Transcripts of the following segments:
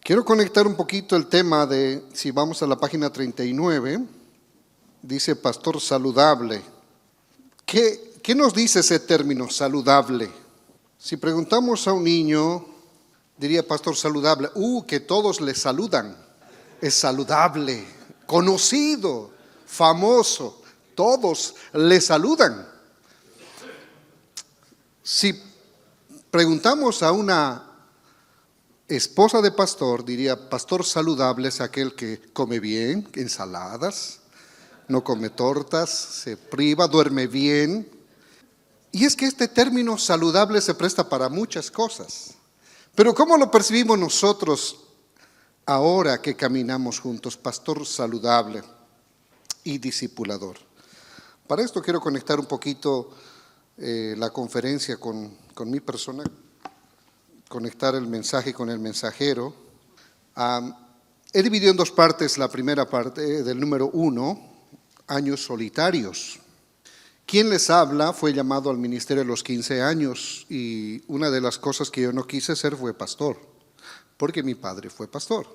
Quiero conectar un poquito el tema de, si vamos a la página 39, dice pastor saludable. ¿Qué nos dice ese término, saludable? Si preguntamos a un niño, diría pastor saludable, que todos le saludan. Es saludable, conocido, famoso, todos le saludan. Si preguntamos a una esposa de pastor, diría pastor saludable es aquel que come bien, ensaladas, no come tortas, se priva, duerme bien. Y es que este término saludable se presta para muchas cosas. Pero ¿cómo lo percibimos nosotros ahora que caminamos juntos? Pastor saludable y discipulador. Para esto quiero conectar un poquito la conferencia con mi persona, conectar el mensaje con el mensajero. He dividido en dos partes la primera parte del número 1, años solitarios. Quien les habla fue llamado al ministerio a los 15 años y una de las cosas que yo no quise ser fue pastor, porque mi padre fue pastor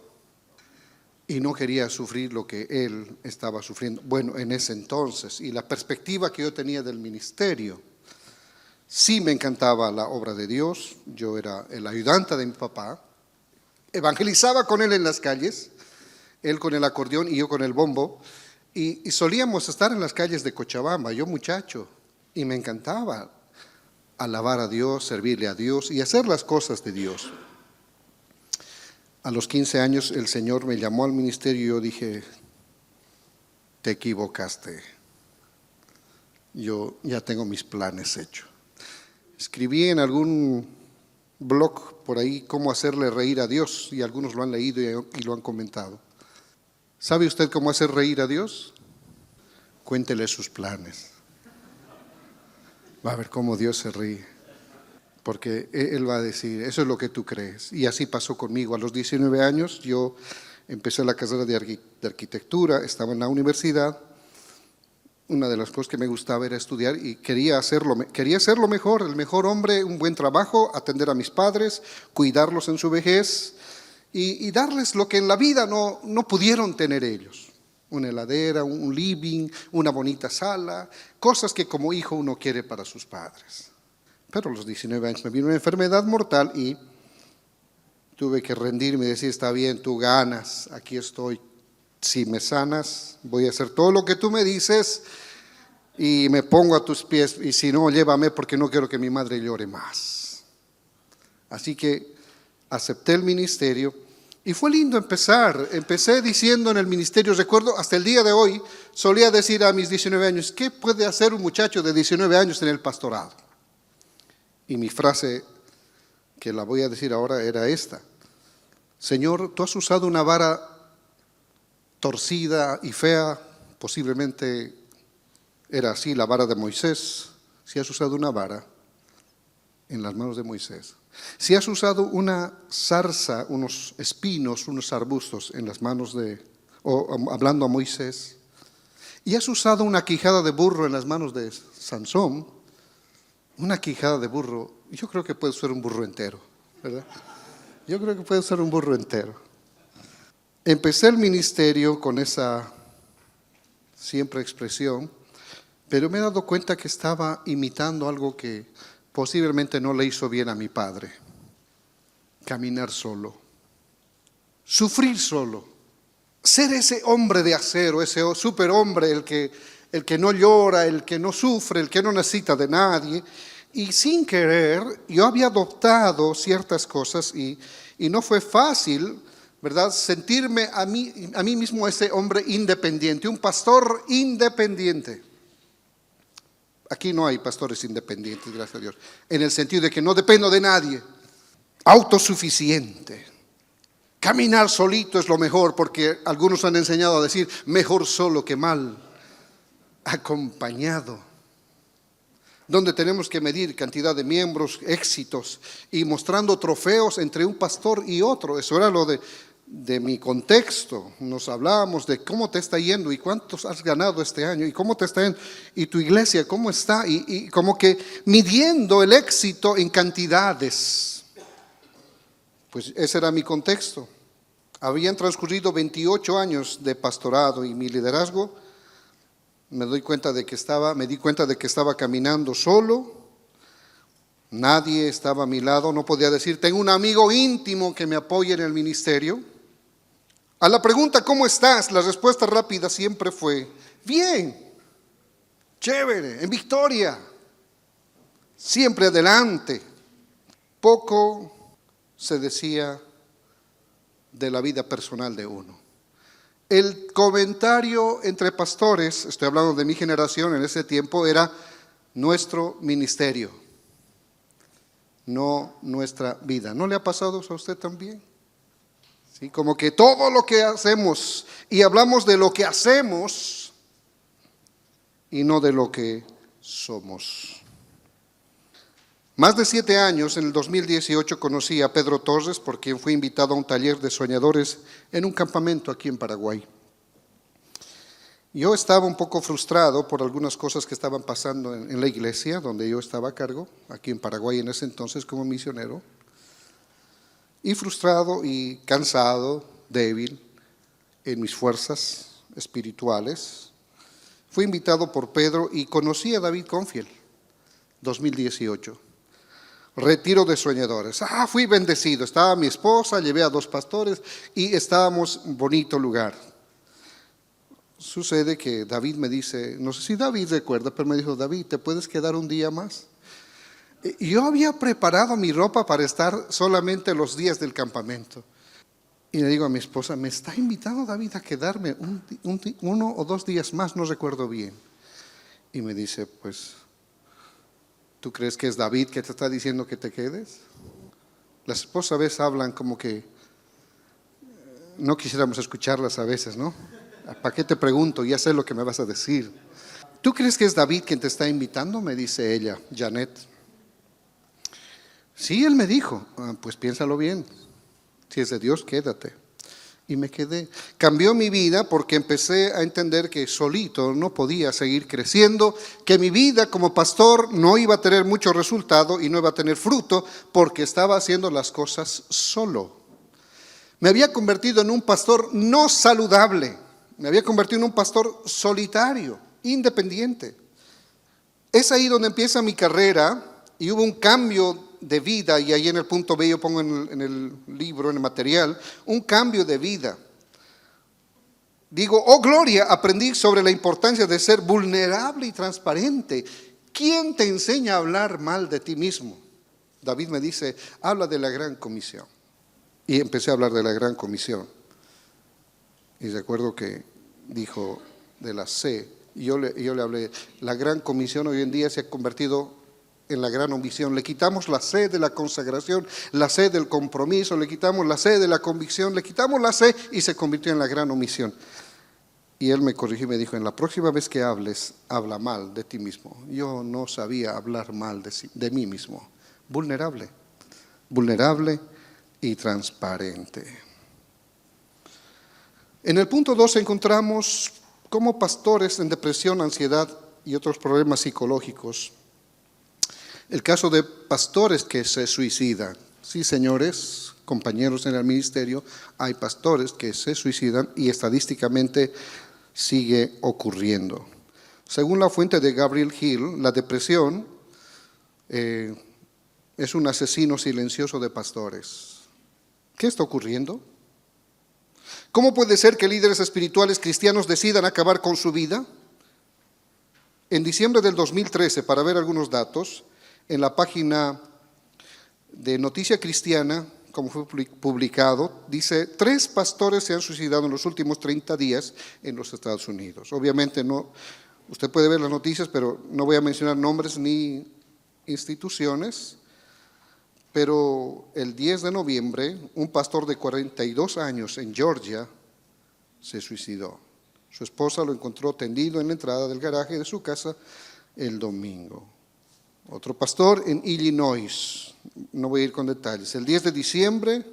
y no quería sufrir lo que él estaba sufriendo, bueno, en ese entonces, y la perspectiva que yo tenía del ministerio. Sí me encantaba la obra de Dios, yo era el ayudante de mi papá, evangelizaba con él en las calles, él con el acordeón y yo con el bombo, y solíamos estar en las calles de Cochabamba, yo muchacho, y me encantaba alabar a Dios, servirle a Dios y hacer las cosas de Dios. A los 15 años el Señor me llamó al ministerio y yo dije, te equivocaste, yo ya tengo mis planes hechos. Escribí en algún blog por ahí cómo hacerle reír a Dios y algunos lo han leído y lo han comentado. ¿Sabe usted cómo hacer reír a Dios? Cuéntele sus planes. Va a ver cómo Dios se ríe. Porque Él va a decir, eso es lo que tú crees. Y así pasó conmigo. A los 19 años yo empecé la carrera de arquitectura, estaba en la universidad. Una de las cosas que me gustaba era estudiar y quería hacerlo mejor, el mejor hombre, un buen trabajo, atender a mis padres, cuidarlos en su vejez y darles lo que en la vida no pudieron tener ellos. Una heladera, un living, una bonita sala, cosas que como hijo uno quiere para sus padres. Pero a los 19 años me vino una enfermedad mortal y tuve que rendirme y decir, está bien, tú ganas, aquí estoy. Si me sanas, voy a hacer todo lo que tú me dices y me pongo a tus pies. Y si no, llévame porque no quiero que mi madre llore más. Así que acepté el ministerio y fue lindo empezar. Empecé diciendo en el ministerio, recuerdo hasta el día de hoy, solía decir a mis 19 años, ¿qué puede hacer un muchacho de 19 años en el pastorado? Y mi frase, que la voy a decir ahora, era esta. Señor, tú has usado una vara torcida y fea, posiblemente era así la vara de Moisés. Si has usado una vara en las manos de Moisés, si has usado una zarza, unos espinos, unos arbustos en las manos hablando a Moisés, y has usado una quijada de burro en las manos de Sansón, una quijada de burro, yo creo que puede ser un burro entero, ¿verdad? Yo creo que puede ser un burro entero. Empecé el ministerio con esa siempre expresión, pero me he dado cuenta que estaba imitando algo que posiblemente no le hizo bien a mi padre. Caminar solo, sufrir solo, ser ese hombre de acero, ese superhombre, el que no llora, el que no sufre, el que no necesita de nadie. Y sin querer, yo había adoptado ciertas cosas y no fue fácil, ¿verdad? Sentirme a mí mismo ese hombre independiente, un pastor independiente. Aquí no hay pastores independientes, gracias a Dios, en el sentido de que no dependo de nadie, autosuficiente. Caminar solito es lo mejor, porque algunos han enseñado a decir, mejor solo que mal acompañado. Donde tenemos que medir cantidad de miembros, éxitos y mostrando trofeos entre un pastor y otro. Eso era lo de mi contexto. Nos hablábamos de cómo te está yendo y cuántos has ganado este año y cómo te está yendo y tu iglesia cómo está y como que midiendo el éxito en cantidades. Pues ese era mi contexto. Habían transcurrido 28 años de pastorado y mi liderazgo. Me di cuenta de que estaba caminando solo. Nadie estaba a mi lado. No podía decir, tengo un amigo íntimo que me apoye en el ministerio. A la pregunta, ¿cómo estás?, la respuesta rápida siempre fue, bien, chévere, en victoria, siempre adelante. Poco se decía de la vida personal de uno. El comentario entre pastores, estoy hablando de mi generación en ese tiempo, era nuestro ministerio, no nuestra vida. ¿No le ha pasado eso a usted también? ¿Sí? Como que todo lo que hacemos, y hablamos de lo que hacemos y no de lo que somos. Más de 7 años, en el 2018, conocí a Pedro Torres, por quien fui invitado a un taller de soñadores en un campamento aquí en Paraguay. Yo estaba un poco frustrado por algunas cosas que estaban pasando en la iglesia, donde yo estaba a cargo, aquí en Paraguay en ese entonces como misionero. Y frustrado y cansado, débil en mis fuerzas espirituales, fui invitado por Pedro y conocí a David Confiel, 2018. Retiro de soñadores. Fui bendecido. Estaba mi esposa, llevé a 2 pastores y estábamos en bonito lugar. Sucede que David me dice, no sé si David recuerda, pero me dijo, David, ¿te puedes quedar un día más? Yo había preparado mi ropa para estar solamente los días del campamento. Y le digo a mi esposa, me está invitando David a quedarme 1 o 2 días más, no recuerdo bien. Y me dice, pues, ¿tú crees que es David que te está diciendo que te quedes? Las esposas a veces hablan como que no quisiéramos escucharlas a veces, ¿no? ¿Para qué te pregunto? Ya sé lo que me vas a decir. ¿Tú crees que es David quien te está invitando?, me dice ella, Janet. Sí, él me dijo. Pues piénsalo bien. Si es de Dios, quédate. Y me quedé. Cambió mi vida porque empecé a entender que solito no podía seguir creciendo, que mi vida como pastor no iba a tener mucho resultado y no iba a tener fruto porque estaba haciendo las cosas solo. Me había convertido en un pastor no saludable, me había convertido en un pastor solitario, independiente. Es ahí donde empieza mi carrera y hubo un cambio de vida, y ahí en el punto B yo pongo en el libro, en el material, un cambio de vida. Digo, oh gloria, aprendí sobre la importancia de ser vulnerable y transparente. ¿Quién te enseña a hablar mal de ti mismo? David me dice, habla de la gran comisión. Y empecé a hablar de la gran comisión. Y recuerdo que dijo de la C, y yo le hablé, la gran comisión hoy en día se ha convertido en la gran omisión. Le quitamos la C de la consagración, la C del compromiso, le quitamos la C de la convicción, le quitamos la C y se convirtió en la gran omisión. Y él me corrigió y me dijo, en la próxima vez que hables, habla mal de ti mismo. Yo no sabía hablar mal de mí mismo. Vulnerable y transparente. En el punto 2 encontramos cómo pastores en depresión, ansiedad y otros problemas psicológicos. El caso de pastores que se suicidan. Sí, señores, compañeros en el ministerio, hay pastores que se suicidan y estadísticamente sigue ocurriendo. Según la fuente de Gabriel Hill, la depresión es un asesino silencioso de pastores. ¿Qué está ocurriendo? ¿Cómo puede ser que líderes espirituales cristianos decidan acabar con su vida? En diciembre del 2013, para ver algunos datos, en la página de Noticia Cristiana, como fue publicado, dice, 3 pastores se han suicidado en los últimos 30 días en los Estados Unidos. Obviamente no, usted puede ver las noticias, pero no voy a mencionar nombres ni instituciones. Pero el 10 de noviembre, un pastor de 42 años en Georgia se suicidó. Su esposa lo encontró tendido en la entrada del garaje de su casa el domingo. Otro pastor en Illinois, no voy a ir con detalles. El 10 de diciembre,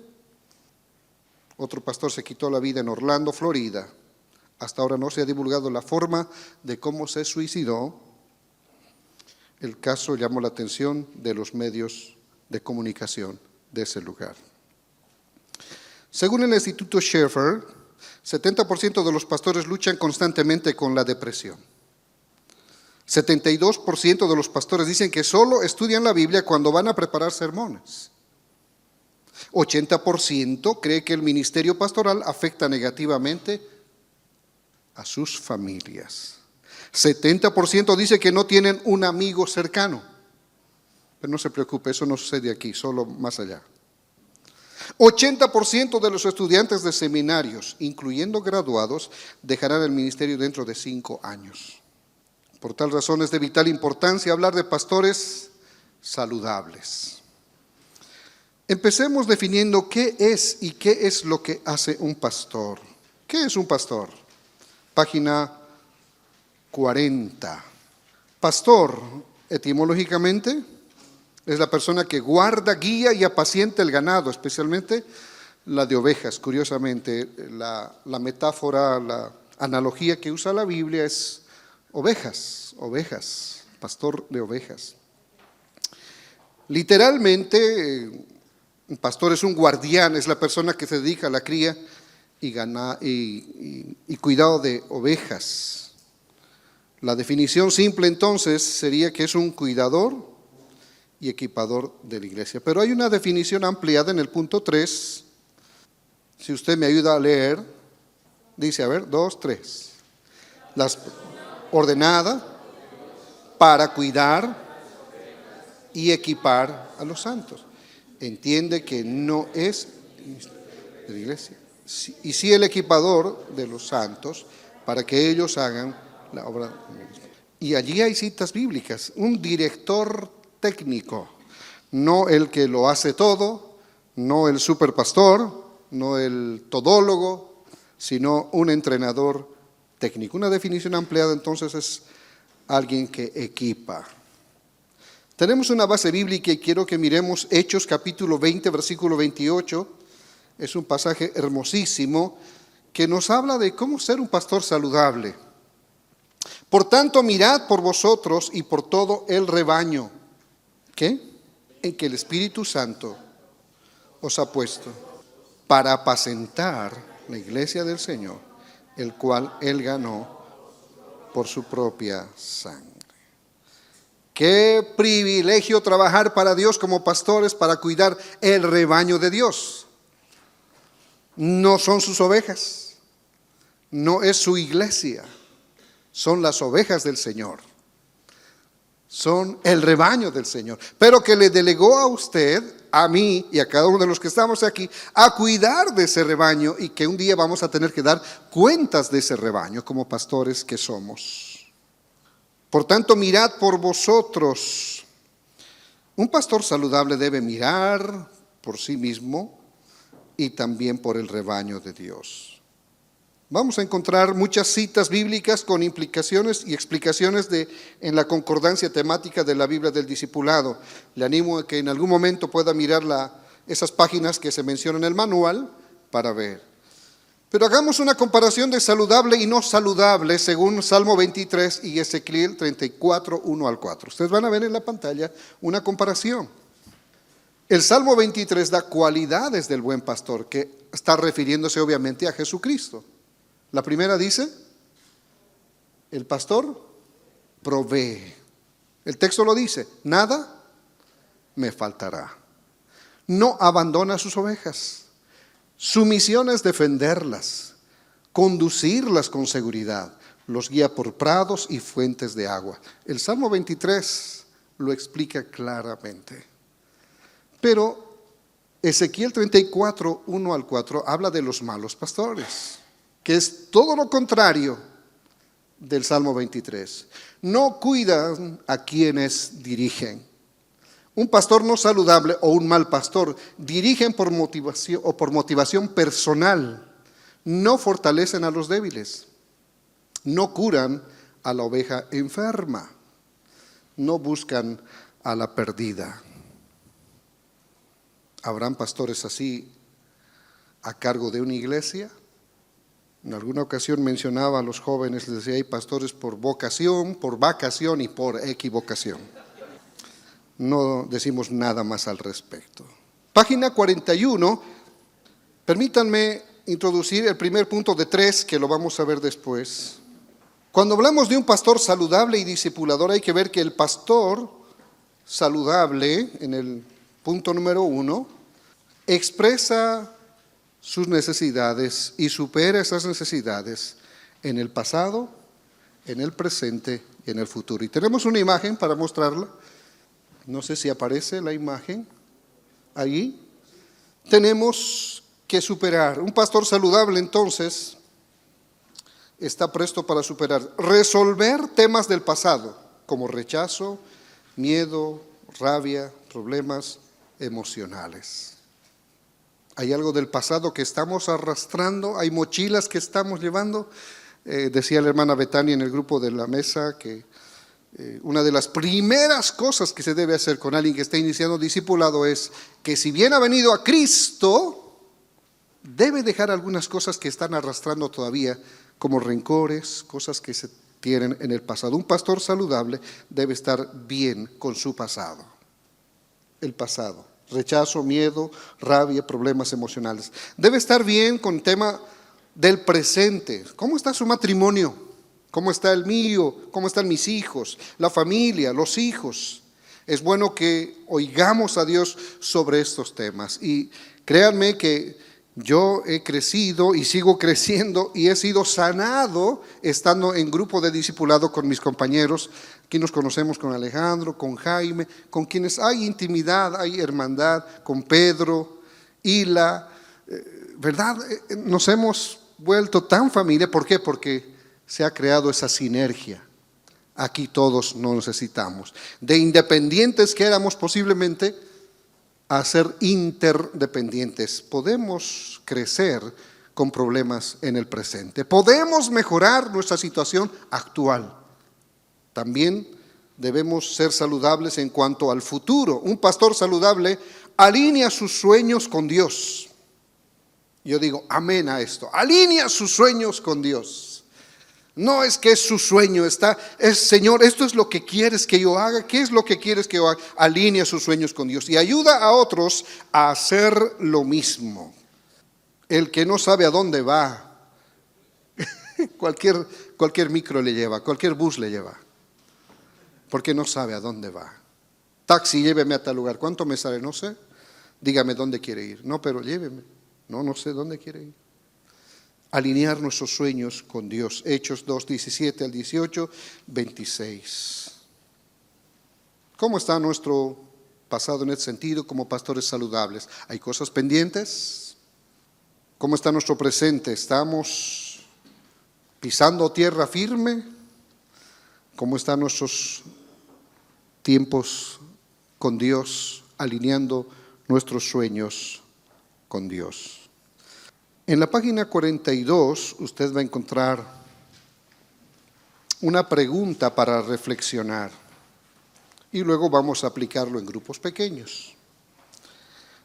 otro pastor se quitó la vida en Orlando, Florida. Hasta ahora no se ha divulgado la forma de cómo se suicidó. El caso llamó la atención de los medios de comunicación de ese lugar. Según el Instituto Schaeffer, 70% de los pastores luchan constantemente con la depresión. 72% de los pastores dicen que solo estudian la Biblia cuando van a preparar sermones. 80% cree que el ministerio pastoral afecta negativamente a sus familias. 70% dice que no tienen un amigo cercano. Pero no se preocupe, eso no sucede aquí, solo más allá. 80% de los estudiantes de seminarios, incluyendo graduados, dejarán el ministerio dentro de 5 años. Por tal razón es de vital importancia hablar de pastores saludables. Empecemos definiendo qué es y qué es lo que hace un pastor. ¿Qué es un pastor? Página 40. Pastor, etimológicamente, es la persona que guarda, guía y apacienta el ganado, especialmente la de ovejas. Curiosamente, la metáfora, la analogía que usa la Biblia es ovejas, pastor de ovejas. Literalmente, un pastor es un guardián, es la persona que se dedica a la cría y cuidado de ovejas. La definición simple entonces sería que es un cuidador y equipador de la iglesia. Pero hay una definición ampliada en el punto 3. Si usted me ayuda a leer, dice, 2, 3. Ordenada para cuidar y equipar a los santos. Entiende que no es de la iglesia. Y sí el equipador de los santos para que ellos hagan la obra. Y allí hay citas bíblicas. Un director técnico, no el que lo hace todo, no el superpastor, no el todólogo, sino un entrenador técnico. Una definición ampliada entonces es alguien que equipa. Tenemos una base bíblica y quiero que miremos Hechos capítulo 20, versículo 28. Es un pasaje hermosísimo que nos habla de cómo ser un pastor saludable. Por tanto, mirad por vosotros y por todo el rebaño. ¿Qué? En que el Espíritu Santo os ha puesto para apacentar la iglesia del Señor, el cual Él ganó por su propia sangre. Qué privilegio trabajar para Dios como pastores para cuidar el rebaño de Dios. No son sus ovejas, no es su iglesia, son las ovejas del Señor. Son el rebaño del Señor, pero que le delegó a usted, a mí y a cada uno de los que estamos aquí a cuidar de ese rebaño y que un día vamos a tener que dar cuentas de ese rebaño como pastores que somos. Por tanto, mirad por vosotros. Un pastor saludable debe mirar por sí mismo y también por el rebaño de Dios. Vamos a encontrar muchas citas bíblicas con implicaciones y explicaciones en la concordancia temática de la Biblia del discipulado. Le animo a que en algún momento pueda mirar esas páginas que se mencionan en el manual para ver. Pero hagamos una comparación de saludable y no saludable según Salmo 23 y Ezequiel 34, 1 al 4. Ustedes van a ver en la pantalla una comparación. El Salmo 23 da cualidades del buen pastor, que está refiriéndose obviamente a Jesucristo. La primera dice, el pastor provee. El texto lo dice, nada me faltará. No abandona sus ovejas. Su misión es defenderlas, conducirlas con seguridad. Los guía por prados y fuentes de agua. El Salmo 23 lo explica claramente. Pero Ezequiel 34, 1 al 4 habla de los malos pastores, que es todo lo contrario del Salmo 23. No cuidan a quienes dirigen. Un pastor no saludable o un mal pastor dirigen por motivación personal. No fortalecen a los débiles. No curan a la oveja enferma. No buscan a la perdida. ¿Habrán pastores así a cargo de una iglesia? En alguna ocasión mencionaba a los jóvenes, les decía, hay pastores por vocación, por vacación y por equivocación. No decimos nada más al respecto. Página 41, Permítanme introducir el primer punto de 3 que lo vamos a ver después. Cuando hablamos de un pastor saludable y discipulador, hay que ver que el pastor saludable, en el punto número 1, expresa sus necesidades y supera esas necesidades en el pasado, en el presente y en el futuro. Y tenemos una imagen para mostrarla. No sé si aparece la imagen allí. Tenemos que superar. Un pastor saludable, entonces, está presto para superar, resolver temas del pasado, como rechazo, miedo, rabia, problemas emocionales. Hay algo del pasado que estamos arrastrando, hay mochilas que estamos llevando. Decía la hermana Betania en el grupo de la mesa que una de las primeras cosas que se debe hacer con alguien que está iniciando discipulado es que si bien ha venido a Cristo, debe dejar algunas cosas que están arrastrando todavía, como rencores, cosas que se tienen en el pasado. Un pastor saludable debe estar bien con su pasado. El pasado, rechazo, miedo, rabia, problemas emocionales. Debe estar bien con el tema del presente. ¿Cómo está su matrimonio? ¿Cómo está el mío? ¿Cómo están mis hijos? La familia, los hijos. Es bueno que oigamos a Dios sobre estos temas. Y créanme que yo he crecido y sigo creciendo y he sido sanado estando en grupo de discipulado con mis compañeros. Aquí nos conocemos con Alejandro, con Jaime, con quienes hay intimidad, hay hermandad, con Pedro, Hila, ¿verdad? Nos hemos vuelto tan familia. ¿Por qué? Porque se ha creado esa sinergia. Aquí todos nos necesitamos. De independientes que éramos posiblemente a ser interdependientes. Podemos crecer con problemas en el presente. Podemos mejorar nuestra situación actual. También debemos ser saludables en cuanto al futuro. Un pastor saludable alinea sus sueños con Dios. Yo digo amén a esto. Alinea sus sueños con Dios. No es que es su sueño, es Señor, esto es lo que quieres que yo haga. ¿Qué es lo que quieres que yo haga? Alinea sus sueños con Dios y ayuda a otros a hacer lo mismo. El que no sabe a dónde va, cualquier micro le lleva, cualquier bus le lleva, porque no sabe a dónde va. Taxi, lléveme a tal lugar. ¿Cuánto me sale? No sé. Dígame dónde quiere ir. No, pero lléveme. No sé dónde quiere ir. Alinear nuestros sueños con Dios. Hechos 2, 17 al 18, 26. ¿Cómo está nuestro pasado en ese sentido como pastores saludables? ¿Hay cosas pendientes? ¿Cómo está nuestro presente? ¿Estamos pisando tierra firme? ¿Cómo están nuestros tiempos con Dios, alineando nuestros sueños con Dios? En la página 42 usted va a encontrar una pregunta para reflexionar y luego vamos a aplicarlo en grupos pequeños.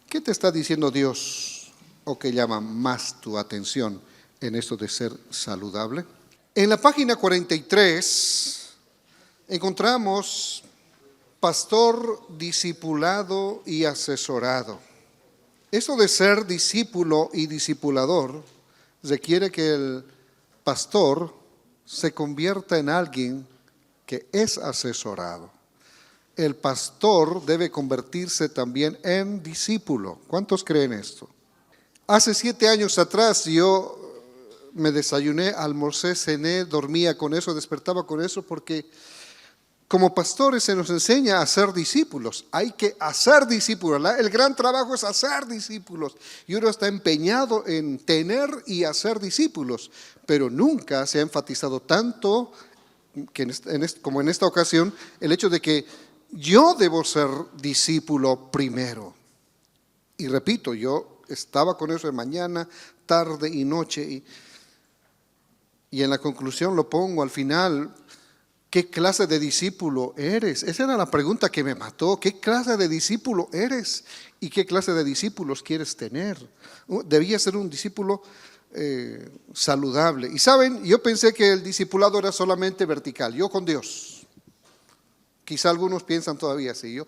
¿Qué te está diciendo Dios o qué llama más tu atención en esto de ser saludable? En la página 43 encontramos pastor, discipulado y asesorado. Eso de ser discípulo y discipulador requiere que el pastor se convierta en alguien que es asesorado. El pastor debe convertirse también en discípulo. ¿Cuántos creen esto? Hace 7 años atrás yo me desayuné, almorcé, cené, dormía con eso, despertaba con eso porque como pastores se nos enseña a ser discípulos. Hay que hacer discípulos. El gran trabajo es hacer discípulos. Y uno está empeñado en tener y hacer discípulos. Pero nunca se ha enfatizado tanto como en esta ocasión el hecho de que yo debo ser discípulo primero. Y repito, yo estaba con eso de mañana, tarde y noche. Y en la conclusión lo pongo al final. ¿Qué clase de discípulo eres? Esa era la pregunta que me mató. ¿Qué clase de discípulo eres? ¿Y qué clase de discípulos quieres tener? Debía ser un discípulo saludable. Y saben, yo pensé que el discipulado era solamente vertical, yo con Dios. Quizá algunos piensan todavía así.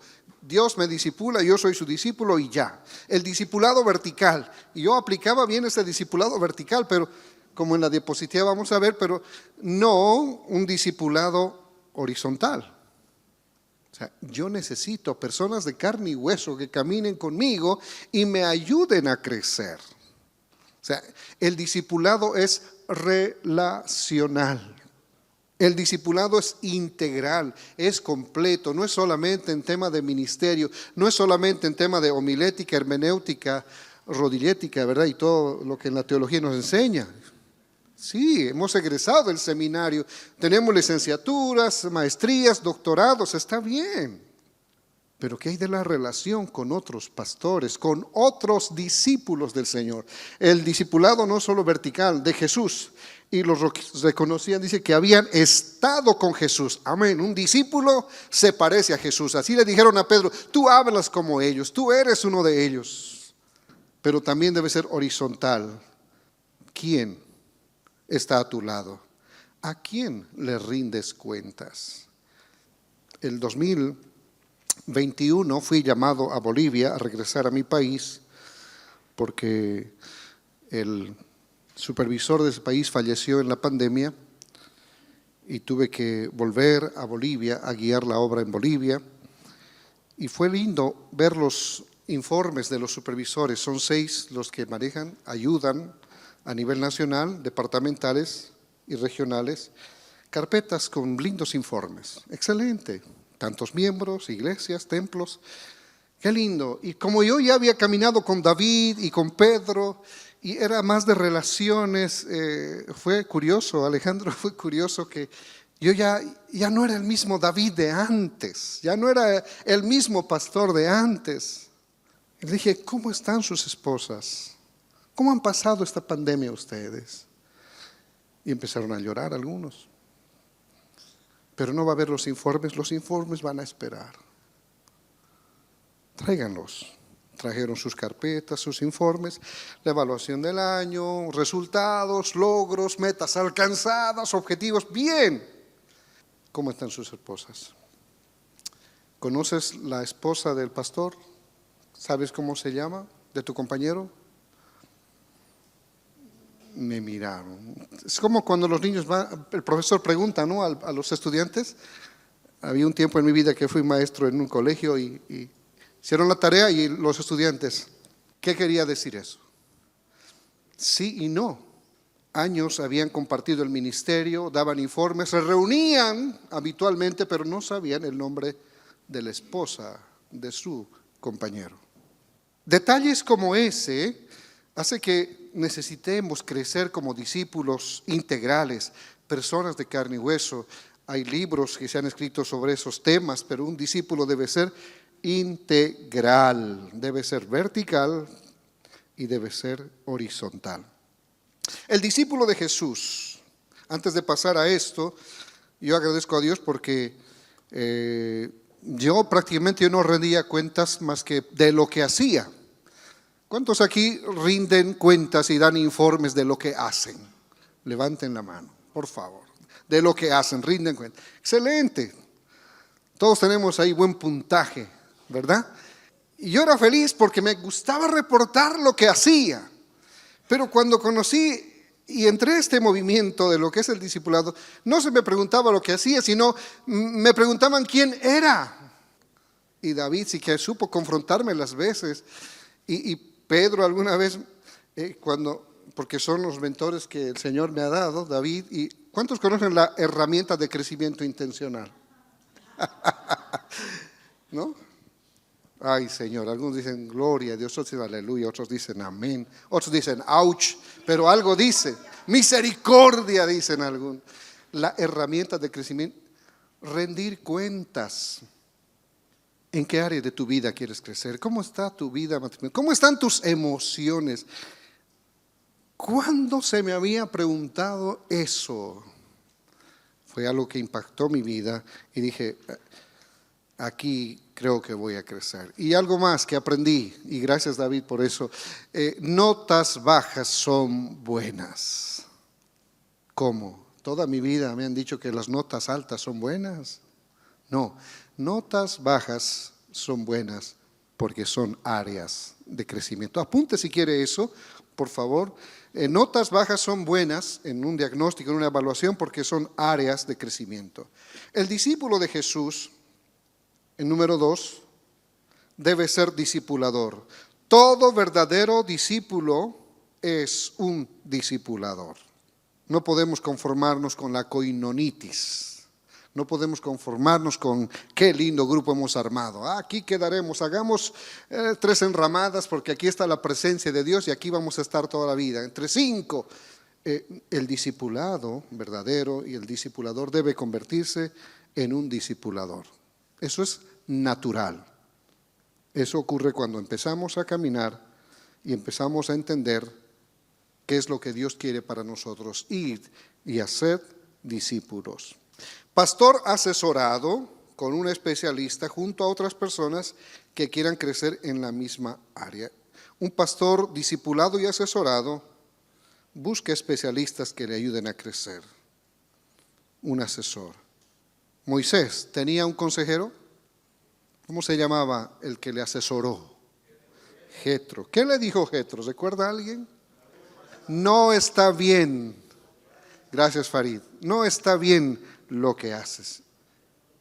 Dios me discipula, yo soy su discípulo y ya. El discipulado vertical. Y yo aplicaba bien ese discipulado vertical, pero como en la diapositiva vamos a ver, pero no un discipulado horizontal. O sea, yo necesito personas de carne y hueso que caminen conmigo y me ayuden a crecer. O sea, el discipulado es relacional. El discipulado es integral, es completo, no es solamente en tema de ministerio, no es solamente en tema de homilética, hermenéutica, rodillética, ¿verdad? Y todo lo que en la teología nos enseña. Sí, hemos egresado del seminario, tenemos licenciaturas, maestrías, doctorados, está bien. Pero ¿qué hay de la relación con otros pastores, con otros discípulos del Señor? El discipulado no es solo vertical, de Jesús. Y los reconocían, dice que habían estado con Jesús. Amén. Un discípulo se parece a Jesús. Así le dijeron a Pedro, tú hablas como ellos, tú eres uno de ellos. Pero también debe ser horizontal. ¿Quién está a tu lado? ¿A quién le rindes cuentas? El 2021 fui llamado a Bolivia a regresar a mi país porque el supervisor de ese país falleció en la pandemia y tuve que volver a Bolivia a guiar la obra en Bolivia. Y fue lindo ver los informes de los supervisores. Son 6 los que manejan, ayudan a nivel nacional, departamentales y regionales, carpetas con lindos informes. Excelente. Tantos miembros, iglesias, templos. Qué lindo. Y como yo ya había caminado con David y con Pedro, y era más de relaciones, fue curioso, Alejandro, fue curioso que yo ya no era el mismo David de antes, ya no era el mismo pastor de antes. Y le dije, ¿cómo están sus esposas? ¿Cómo han pasado esta pandemia ustedes? Y empezaron a llorar algunos. Pero no va a haber los informes van a esperar. Tráiganlos. Trajeron sus carpetas, sus informes, la evaluación del año, resultados, logros, metas alcanzadas, objetivos. Bien. ¿Cómo están sus esposas? ¿Conoces la esposa del pastor? ¿Sabes cómo se llama? ¿De tu compañero? Me miraron. Es como cuando los niños van, el profesor pregunta, ¿no?, a los estudiantes. Había un tiempo en mi vida que fui maestro en un colegio y hicieron la tarea y los estudiantes, ¿qué quería decir eso? Sí y no. Años habían compartido el ministerio, daban informes, se reunían habitualmente, pero no sabían el nombre de la esposa de su compañero. Detalles como ese hace que necesitemos crecer como discípulos integrales, personas de carne y hueso. Hay libros que se han escrito sobre esos temas, pero un discípulo debe ser integral, debe ser vertical y debe ser horizontal. El discípulo de Jesús, antes de pasar a esto, yo agradezco a Dios porque yo prácticamente no rendía cuentas más que de lo que hacía. ¿Cuántos aquí rinden cuentas y dan informes de lo que hacen? Levanten la mano, por favor. De lo que hacen, rinden cuentas. Excelente. Todos tenemos ahí buen puntaje, ¿verdad? Y yo era feliz porque me gustaba reportar lo que hacía. Pero cuando conocí y entré a este movimiento de lo que es el discipulado, no se me preguntaba lo que hacía, sino me preguntaban quién era. Y David sí que supo confrontarme las veces. Y Pedro alguna vez, porque son los mentores que el Señor me ha dado, David. ¿Y cuántos conocen la herramienta de crecimiento intencional? ¿No? Ay, Señor, algunos dicen gloria a Dios, otros dicen aleluya, otros dicen amén, otros dicen ouch, pero algo dice, misericordia dicen algunos. La herramienta de crecimiento, rendir cuentas. ¿En qué área de tu vida quieres crecer? ¿Cómo está tu vida matrimonial? ¿Cómo están tus emociones? ¿Cuándo se me había preguntado eso? Fue algo que impactó mi vida y dije, aquí creo que voy a crecer. Y algo más que aprendí, y gracias David por eso, notas bajas son buenas. ¿Cómo? Toda mi vida me han dicho que las notas altas son buenas. No, notas bajas son buenas porque son áreas de crecimiento. Apunte si quiere eso, por favor. Notas bajas son buenas en un diagnóstico, en una evaluación, porque son áreas de crecimiento. El discípulo de Jesús, en número 2, debe ser discipulador. Todo verdadero discípulo es un discipulador. No podemos conformarnos con la coinonitis. No podemos conformarnos con qué lindo grupo hemos armado. Aquí quedaremos, hagamos 3 enramadas porque aquí está la presencia de Dios y aquí vamos a estar toda la vida. Entre 5. El discipulado verdadero y el discipulador debe convertirse en un discipulador. Eso es natural. Eso ocurre cuando empezamos a caminar y empezamos a entender qué es lo que Dios quiere para nosotros. Ir y hacer discípulos. Pastor asesorado con un especialista junto a otras personas que quieran crecer en la misma área. Un pastor discipulado y asesorado busca especialistas que le ayuden a crecer. Un asesor. Moisés tenía un consejero. ¿Cómo se llamaba el que le asesoró? Jetro. ¿Qué le dijo Jetro? ¿Recuerda alguien? No está bien. Gracias, Farid. No está bien lo que haces.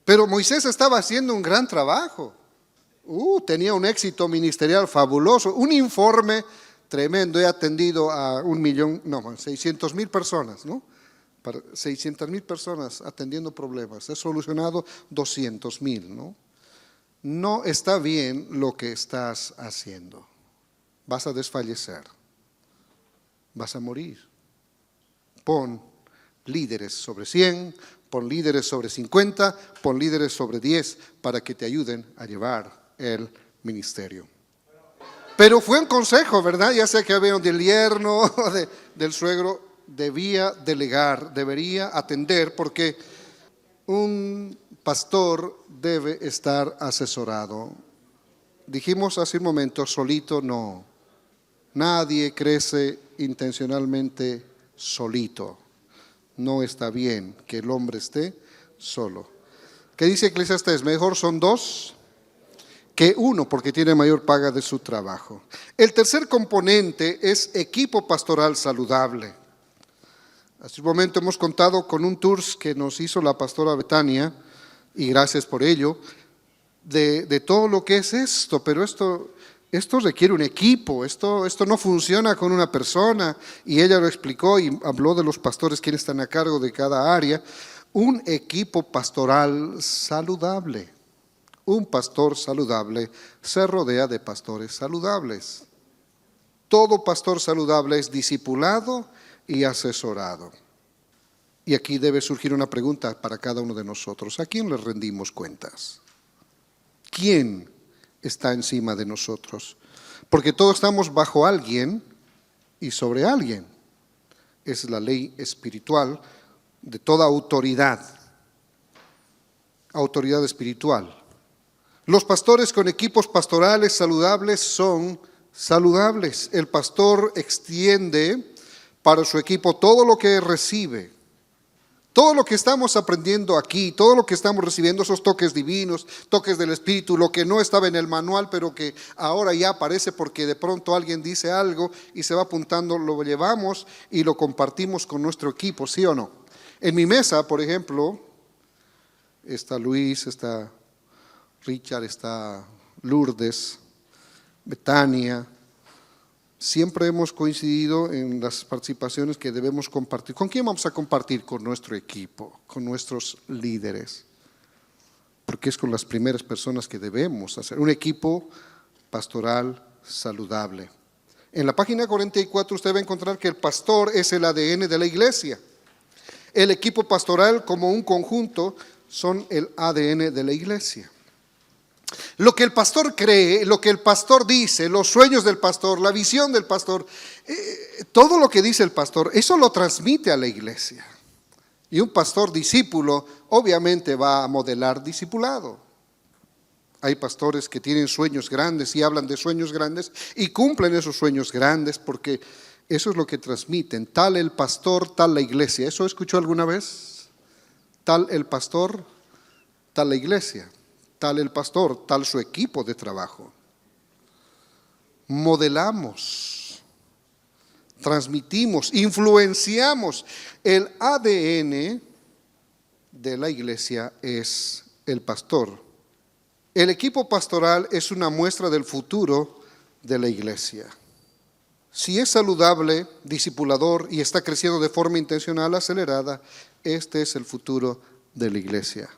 Pero Moisés estaba haciendo un gran trabajo. Tenía un éxito ministerial fabuloso, un informe tremendo. He atendido a 600,000 personas, ¿no? Para 600,000 personas atendiendo problemas. He solucionado 200,000, ¿no? No está bien lo que estás haciendo. Vas a desfallecer. Vas a morir. Pon líderes sobre 100, pon líderes sobre 50, pon líderes sobre 10 para que te ayuden a llevar el ministerio. Pero fue un consejo, ¿verdad? Ya sé que había del yerno, del suegro, debía delegar, debería atender, porque un pastor debe estar asesorado. Dijimos hace un momento, solito no. Nadie crece intencionalmente solito. No está bien que el hombre esté solo. ¿Qué dice Eclesiastés? Mejor son 2 que 1 porque tiene mayor paga de su trabajo. El tercer componente es equipo pastoral saludable. Hace un momento hemos contado con un tour que nos hizo la pastora Betania, y gracias por ello, de todo lo que es esto, pero esto requiere un equipo, esto no funciona con una persona, y ella lo explicó y habló de los pastores quienes están a cargo de cada área. Un equipo pastoral saludable. Un pastor saludable se rodea de pastores saludables. Todo pastor saludable es discipulado y asesorado. Y aquí debe surgir una pregunta para cada uno de nosotros. ¿A quién le rendimos cuentas? ¿Quién está encima de nosotros? Porque todos estamos bajo alguien y sobre alguien. Es la ley espiritual de toda autoridad. Autoridad espiritual. Los pastores con equipos pastorales saludables son saludables. El pastor extiende para su equipo todo lo que recibe. Todo lo que estamos aprendiendo aquí, todo lo que estamos recibiendo, esos toques divinos, toques del Espíritu, lo que no estaba en el manual, pero que ahora ya aparece porque de pronto alguien dice algo y se va apuntando, lo llevamos y lo compartimos con nuestro equipo, ¿sí o no? En mi mesa, por ejemplo, está Luis, está Richard, está Lourdes, Betania. Siempre hemos coincidido en las participaciones que debemos compartir. ¿Con quién vamos a compartir? Con nuestro equipo, con nuestros líderes. Porque es con las primeras personas que debemos hacer. Un equipo pastoral saludable. En la página 44 usted va a encontrar que el pastor es el ADN de la iglesia. El equipo pastoral como un conjunto son el ADN de la iglesia. Lo que el pastor cree, lo que el pastor dice, los sueños del pastor, la visión del pastor, todo lo que dice el pastor, eso lo transmite a la iglesia. Y un pastor discípulo obviamente va a modelar discipulado. Hay pastores que tienen sueños grandes y hablan de sueños grandes y cumplen esos sueños grandes porque eso es lo que transmiten. Tal el pastor, tal la iglesia. ¿Eso escuchó alguna vez? Tal el pastor, tal la iglesia, tal el pastor, tal su equipo de trabajo. Modelamos, transmitimos, influenciamos. El ADN de la iglesia es el pastor. El equipo pastoral es una muestra del futuro de la iglesia. Si es saludable, discipulador y está creciendo de forma intencional, acelerada, este es el futuro de la iglesia.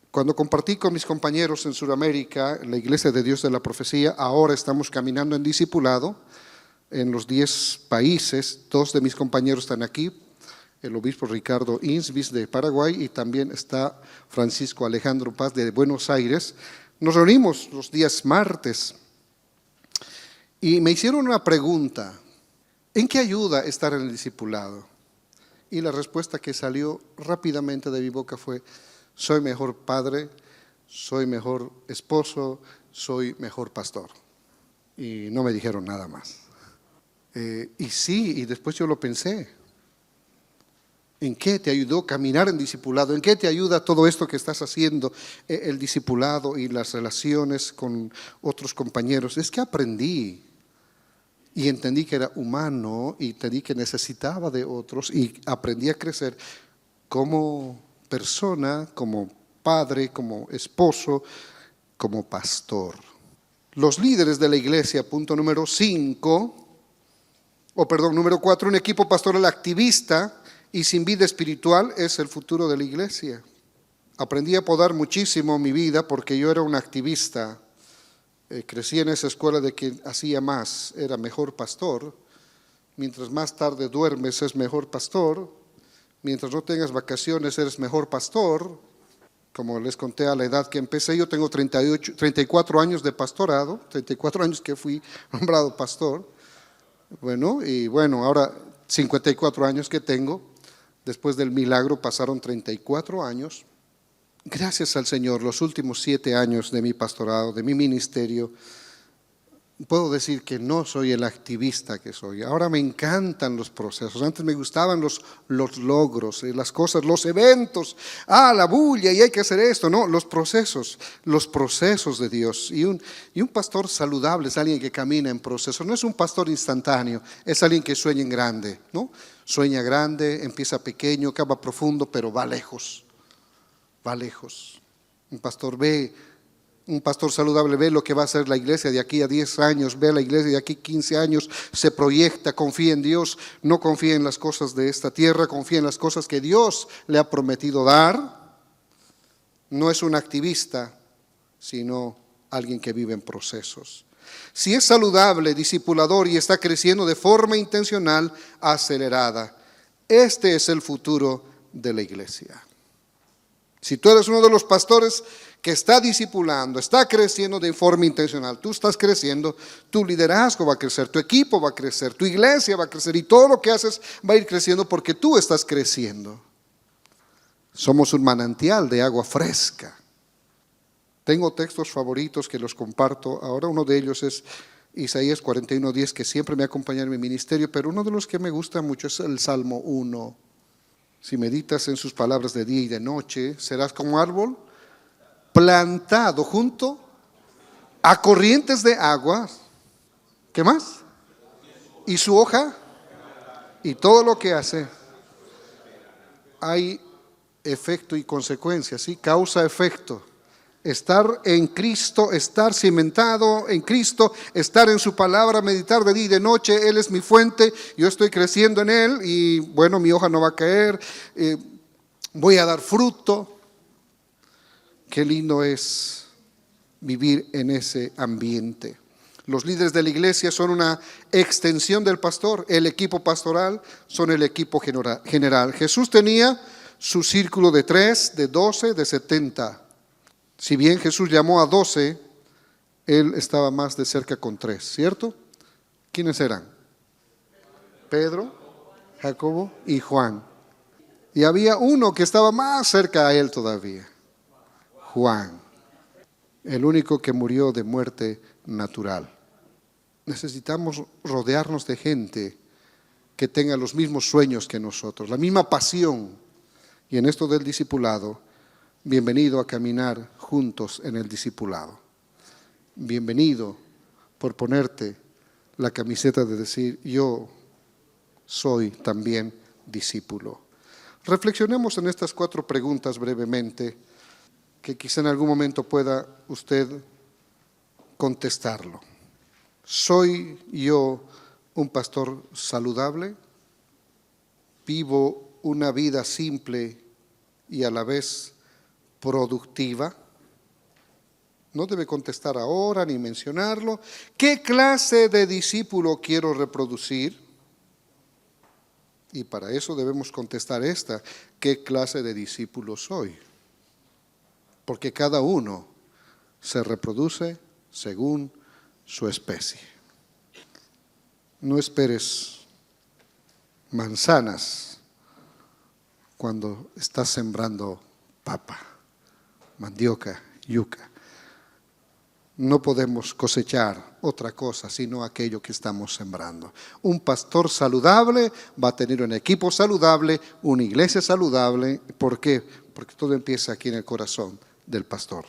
Cuando compartí con mis compañeros en Sudamérica, la Iglesia de Dios de la Profecía, ahora estamos caminando en discipulado en los 10 países. 2 de mis compañeros están aquí, el obispo Ricardo Insbis de Paraguay y también está Francisco Alejandro Paz de Buenos Aires. Nos reunimos los días martes y me hicieron una pregunta: ¿en qué ayuda estar en el discipulado? Y la respuesta que salió rápidamente de mi boca fue: soy mejor padre, soy mejor esposo, soy mejor pastor. Y no me dijeron nada más. Y sí, y después yo lo pensé. ¿En qué te ayudó caminar en discipulado? ¿En qué te ayuda todo esto que estás haciendo, el discipulado y las relaciones con otros compañeros? Es que aprendí y entendí que era humano y entendí que necesitaba de otros y aprendí a crecer como persona, como padre, como esposo, como pastor. Los líderes de la iglesia, punto número 4, un equipo pastoral activista y sin vida espiritual es el futuro de la iglesia. Aprendí a podar muchísimo mi vida porque yo era un activista. Crecí en esa escuela de que hacía más, era mejor pastor. Mientras más tarde duermes es mejor pastor. Mientras no tengas vacaciones eres mejor pastor. Como les conté a la edad que empecé, yo tengo 34 años de pastorado, 34 años que fui nombrado pastor. Ahora 54 años que tengo, después del milagro pasaron 34 años. Gracias al Señor, los últimos 7 años de mi pastorado, de mi ministerio, puedo decir que no soy el activista que soy. Ahora me encantan los procesos. Antes me gustaban los logros, las cosas, los eventos. La bulla y hay que hacer esto. No, los procesos de Dios. Y un pastor saludable es alguien que camina en procesos. No es un pastor instantáneo, es alguien que sueña en grande, ¿no? Sueña grande, empieza pequeño, cava profundo, pero va lejos. Va lejos. Un pastor saludable ve lo que va a ser la iglesia de aquí a 10 años, ve la iglesia de aquí 15 años, se proyecta, confía en Dios, no confía en las cosas de esta tierra, confía en las cosas que Dios le ha prometido dar. No es un activista, sino alguien que vive en procesos. Si es saludable, discipulador y está creciendo de forma intencional, acelerada, este es el futuro de la iglesia. Si tú eres uno de los pastores que está discipulando, está creciendo de forma intencional, tú estás creciendo, tu liderazgo va a crecer, tu equipo va a crecer, tu iglesia va a crecer y todo lo que haces va a ir creciendo porque tú estás creciendo. Somos un manantial de agua fresca. Tengo textos favoritos que los comparto. Ahora uno de ellos es Isaías 41:10, que siempre me acompaña en mi ministerio, pero uno de los que me gusta mucho es el Salmo 1. Si meditas en sus palabras de día y de noche, serás como árbol plantado junto a corrientes de agua. ¿Qué más? Y su hoja y todo lo que hace. Hay efecto y consecuencia, ¿sí? Causa, efecto. Estar en Cristo, estar cimentado en Cristo, estar en su palabra, meditar de día y de noche. Él es mi fuente, yo estoy creciendo en Él y mi hoja no va a caer, voy a dar fruto. Qué lindo es vivir en ese ambiente. Los líderes de la iglesia son una extensión del pastor, el equipo pastoral son el equipo general. Jesús tenía su círculo de 3, de 12, de 70. Si bien Jesús llamó a 12, Él estaba más de cerca con 3, ¿cierto? ¿Quiénes eran? Pedro, Jacobo y Juan. Y había uno que estaba más cerca a Él todavía, Juan, el único que murió de muerte natural. Necesitamos rodearnos de gente que tenga los mismos sueños que nosotros, la misma pasión. Y en esto del discipulado, bienvenido a caminar juntos en el discipulado. Bienvenido por ponerte la camiseta de decir, yo soy también discípulo. Reflexionemos en estas 4 preguntas brevemente, que quizá en algún momento pueda usted contestarlo. ¿Soy yo un pastor saludable? ¿Vivo una vida simple y a la vez productiva? No debe contestar ahora ni mencionarlo. ¿Qué clase de discípulo quiero reproducir? Y para eso debemos contestar esta: ¿qué clase de discípulo soy? Porque cada uno se reproduce según su especie. No esperes manzanas cuando estás sembrando papa, mandioca, yuca. No podemos cosechar otra cosa sino aquello que estamos sembrando. Un pastor saludable va a tener un equipo saludable, una iglesia saludable. ¿Por qué? Porque todo empieza aquí en el corazón del pastor.